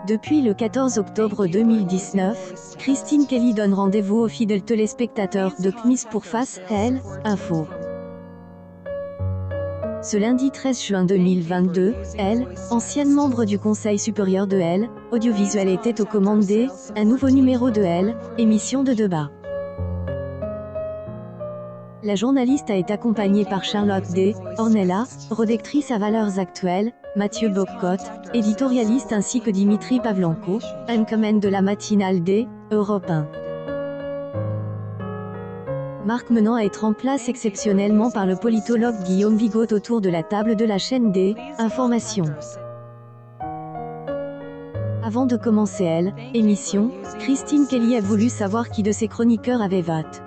Depuis le 14 octobre 2019, Christine Kelly donne rendez-vous aux fidèles téléspectateurs de CNIS pour Face à elle, Info. Ce lundi 13 juin 2022, elle, ancienne membre du Conseil supérieur de Elle, audiovisuel, était aux commandes d', un nouveau numéro de Elle, émission de débat. La journaliste a été accompagnée par Charlotte D. Ornella, rédactrice à Valeurs Actuelles, Mathieu Bock-Côte, éditorialiste, ainsi que Dimitri Pavlenko, anchorman de la matinale d', Europe 1. Marque menant à être en place exceptionnellement par le politologue Guillaume Bigot autour de la table de la chaîne d', Information. Avant de commencer Elle, émission, Christine Kelly a voulu savoir qui de ses chroniqueurs avait voté.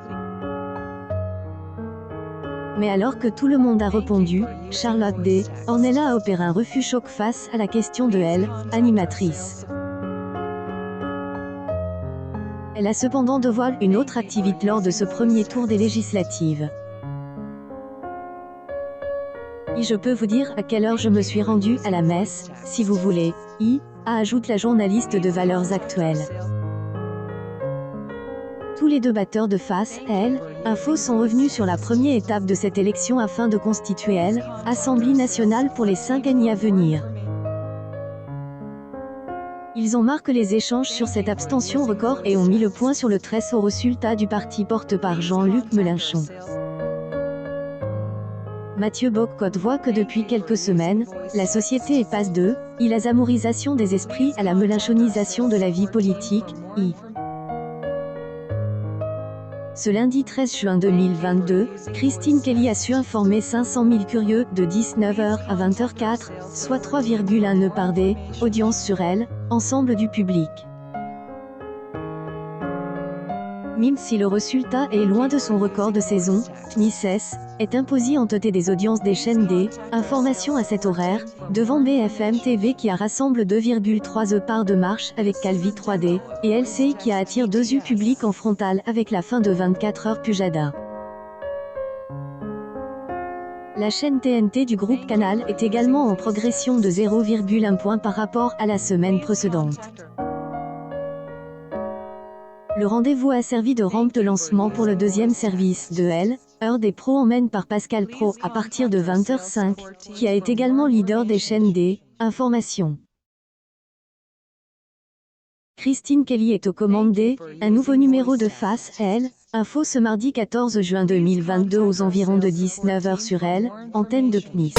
Mais alors que tout le monde a répondu, Charlotte D. Ornella a opéré un refus choc face à la question de Elle, animatrice. Elle a cependant dévoilé une autre activité lors de ce premier tour des législatives. Et je peux vous dire à quelle heure je me suis rendue à la messe, si vous voulez, ajoute la journaliste de Valeurs Actuelles. Tous les débatteurs de Face à Elle, Info sont revenus sur la première étape de cette élection afin de constituer Elle, Assemblée nationale pour les 5 années à venir. Ils ont marqué les échanges sur cette abstention record et ont mis le point sur le très haut résultat du parti porté par Jean-Luc Mélenchon. Mathieu Bock-Côte voit que depuis quelques semaines, la société est passe de la zamorisation des esprits à la mélenchonisation de la vie politique, Ce lundi 13 juin 2022, Christine Kelly a su informer 500 000 curieux de 19h à 20h04, soit 3,1 nœuds par day, audience sur Elle, ensemble du public. Même si le résultat est loin de son record de saison, CNIS est imposé en tête des audiences des chaînes d', Information à cet horaire, devant BFM TV qui a rassemble 2,3 E par de marche avec Calvi 3D, et LCI qui a attire 2 U publics en frontal avec la fin de 24 heures Pujada. La chaîne TNT du groupe Canal est également en progression de 0,1 point par rapport à la semaine précédente. Le rendez-vous a servi de rampe de lancement pour le deuxième service de Elle, Heure des pros emmène par Pascal Pro à partir de 20h05, qui a été également leader des chaînes d', Information. Christine Kelly est aux commandes d', un nouveau numéro de Face à Elle, Info ce mardi 14 juin 2022 aux environs de 19h sur Elle, antenne de CNIS.